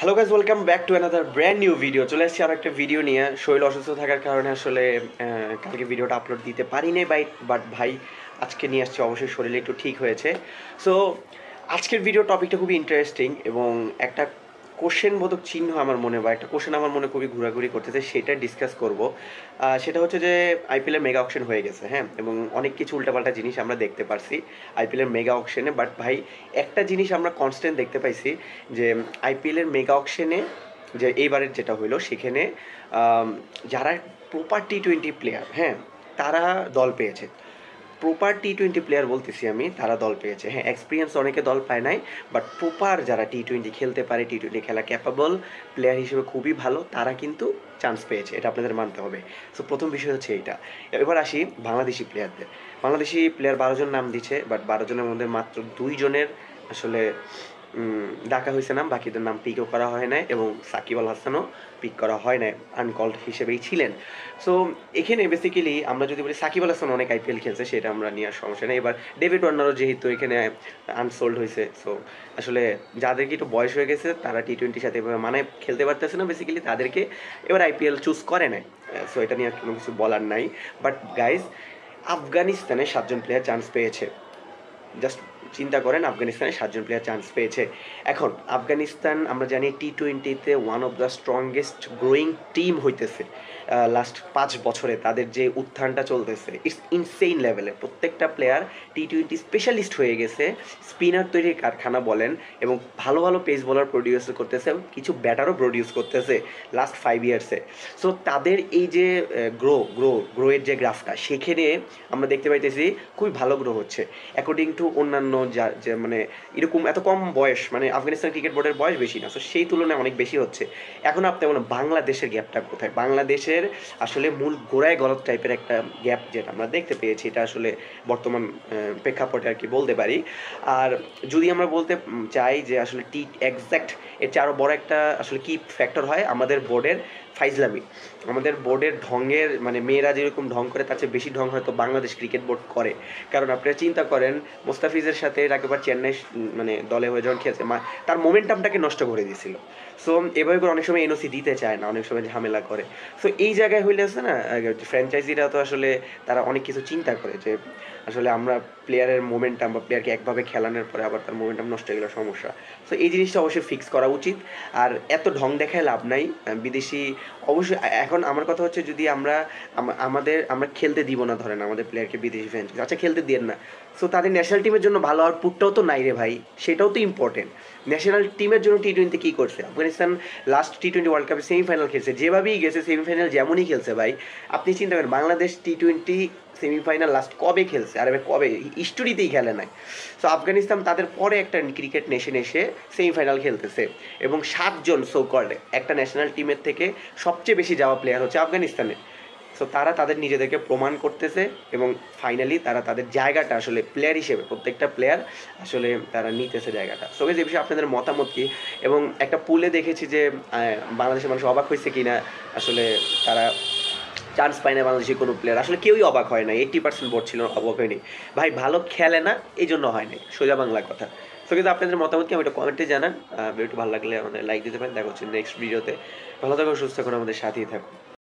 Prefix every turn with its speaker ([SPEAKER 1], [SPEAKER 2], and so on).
[SPEAKER 1] Hello guys, welcome back to another brand new video. চলে এসেছি আর একটা ভিডিও নিয়ে। শরীর অসুস্থ থাকার কারণে আসলে কালকে ভিডিওটা আপলোড দিতে পারিনি বাট ভাই আজকে নিয়ে আসছি, অবশ্যই শরীরে একটু ঠিক হয়েছে। সো আজকের ভিডিও টপিকটা খুবই ইন্টারেস্টিং এবং একটা কোশ্চেন বোধক চিহ্ন আমার মনে, বা একটা কোশ্চেন আমার মনে খুবই ঘোরাঘুরি করতেছে, সেটা ডিসকাস করব। সেটা হচ্ছে যে আইপিএলের মেগা অকশন হয়ে গেছে, হ্যাঁ, এবং অনেক কিছু উল্টাপাল্টা জিনিস আমরা দেখতে পারছি আইপিএলের মেগা অকশনে। বাট ভাই একটা জিনিস আমরা কনস্ট্যান্ট দেখতে পাইছি যে আইপিএলের মেগা অকশনে যে এইবারের যেটা হইলো সেখানে যারা প্রপার টি-20 প্লেয়ার, হ্যাঁ, তারা দল পেয়েছে। প্রপার টি-20 প্লেয়ার বলতেছি আমি, তারা দল পেয়েছে। হ্যাঁ, এক্সপিরিয়েন্স অনেকে দল পায় নাই, বাট প্রপার যারা টি-20 খেলতে পারে, টি-20 খেলা ক্যাপাবল প্লেয়ার হিসেবে খুবই ভালো, তারা কিন্তু চান্স পেয়েছে, এটা আপনাদের মানতে হবে। সো প্রথম বিষয় হচ্ছে এইটা। এবার আসি বাংলাদেশি প্লেয়ারদের। বাংলাদেশি প্লেয়ার 12 জন নাম দিচ্ছে, বাট 12 জনের মধ্যে মাত্র 2 জনের আসলে ডাকা হয়েছে নাম, বাকিদের নাম পিকও করা হয় নাই, এবং সাকিব আল হাসানও পিক করা হয় নাই, আনকল্ড হিসেবেই ছিলেন। সো এখানে বেসিক্যালি আমরা যদি বলি সাকিব আল হাসান অনেক আইপিএল খেলছে, সেটা আমরা নেওয়ার সমস্যা নেই। এবার ডেভিড ওয়ার্নারও যেহেতু এখানে আনসোল্ড হয়েছে, সো আসলে যাদেরকে একটু বয়স হয়ে গেছে তারা টি-20 সাথে এভাবে মানে খেলতে পারতেছে না, বেসিক্যালি তাদেরকে এবার আইপিএল চুজ করে নাই। সো এটা নিয়ে আর কোনো কিছু বলার নাই। বাট গাইজ, আফগানিস্তানে 7 জন প্লেয়ার চান্স পেয়েছে। জাস্ট চিন্তা করেন, আফগানিস্তানে 7 জন প্লেয়ার চান্স পেয়েছে। এখন আফগানিস্তান আমরা জানি টি-20তে one of the strongest growing team হইতেছে। লাস্ট 5 বছরে তাদের যে উত্থানটা চলতেছে, ইটস ইনসেইন লেভেলের। প্রত্যেকটা প্লেয়ার টি-20 স্পেশালিস্ট হয়ে গেছে, স্পিনার তৈরির কারখানা বলেন, এবং ভালো ভালো পেস বোলার প্রডিউস করতেছে, কিছু ব্যাটারও প্রডিউস করতেছে লাস্ট 5 ইয়ার্সে। সো তাদের এই যে গ্রোয়ের যে গ্রাফটা, সেখানে আমরা দেখতে পাইতেছি খুবই ভালো গ্রো হচ্ছে অ্যাকর্ডিং টু অন্যান্য যা যে মানে এরকম এত কম বয়স, মানে আফগানিস্তান ক্রিকেট বোর্ডের বয়স বেশি না, তো সেই তুলনায় অনেক বেশি হচ্ছে। এখন আপনি বলেন বাংলাদেশের গ্যাপটা কোথায়? বাংলাদেশের আসলে মূল গোড়ায় গলদ টাইপের একটা গ্যাপ যেটা আমরা দেখতে পেয়েছি, এটা আসলে বর্তমান প্রেক্ষাপটে আর কি বলতে পারি। আর যদি আমরা বলতে চাই যে আসলে এক্স্যাক্ট এর চেয়ে আরও বড় একটা আসলে কি ফ্যাক্টর হয়, আমাদের বোর্ডের ফাইজলামি, আমাদের বোর্ডের ঢঙের, মানে মেয়েরা যেরকম ঢং করে তার চেয়ে বেশি ঢং হয়তো বাংলাদেশ ক্রিকেট বোর্ড করে। কারণ আপনারা চিন্তা করেন, মোস্তাফিজের সাথে একেবারে চেন্নাই মানে দলে হয়ে যখন খেলছে, তার মোমেন্টামটাকে নষ্ট করে দিয়েছিল। সো এভাবে করে অনেক সময় এনওসি দিতে চায় না, অনেক সময় ঝামেলা করে। সো এই জায়গায় হইলে আছে না, ফ্র্যাঞ্চাইজিরা তো আসলে তারা অনেক কিছু চিন্তা করে যে আসলে আমরা প্লেয়ারের মোমেন্টাম বা প্লেয়ারকে একভাবে খেলানোর পরে আবার তার মোমেন্টাম নষ্ট হয়ে গেলে সমস্যা। সো এই জিনিসটা অবশ্যই ফিক্স করা উচিত। আর এত ঢং দেখায় লাভ নাই। বিদেশি অবশ্যই এখন আমার কথা হচ্ছে, যদি আমরা খেলতে দিব না, ধরেন আমাদের প্লেয়ারকে বিদেশি ফ্যান, আচ্ছা খেলতে দিন না, সো তাদের ন্যাশনাল টিমের জন্য ভালো আউটপুটটাও তো নাই রে ভাই, সেটাও তো ইম্পর্টেন্ট। ন্যাশনাল টিমের জন্য টি-20 কী করছে আফগানিস্তান? লাস্ট টি-20 ওয়ার্ল্ড কাপে সেমিফাইনাল খেলছে, যেভাবেই গেছে সেমিফাইনাল যেমনই খেলছে ভাই। আপনি চিন্তা করেন বাংলাদেশ টি-20 সেমিফাইনাল লাস্ট কবে খেলছে? আর কবে? হিস্টোরিতেই খেলে নাই। সো আফগানিস্তান তাদের পরে একটা ক্রিকেট নেশন এসে সেমিফাইনাল খেলতেছে, এবং 7 জন সো কল্ড একটা ন্যাশনাল টিমের থেকে সবচেয়ে বেশি যাওয়া প্লেয়ার হচ্ছে আফগানিস্তানের। সো তারা তাদের নিজেদেরকে প্রমাণ করতেছে, এবং ফাইনালি তারা তাদের জায়গাটা আসলে প্লেয়ার হিসেবে প্রত্যেকটা প্লেয়ার আসলে তারা নিতেছে জায়গাটা। সো এই বিষয়ে আপনাদের মতামত কী? এবং একটা পুলে দেখেছি যে বাংলাদেশের মানুষ অবাক হয়েছে কি না, আসলে তারা চান্স পায় না বাংলাদেশি কোনো প্লেয়ার, আসলে কেউই অবাক হয় না। 80% বোর্ড ছিল অবাক হয়নি ভাই, ভালো খেলে না এই জন্য হয়নি, সোজা বাংলা কথা। সো কিন্তু আপনাদের মতামত কি, আমি একটা কমেন্টে জানান। ভিডিওটি ভালো লাগলে আমাদের লাইক দিতে পারেন। দেখা হচ্ছে নেক্সট ভিডিওতে। ভালো থাকুন, সুস্থ থাকুন, আমাদের সাথেই থাকুন।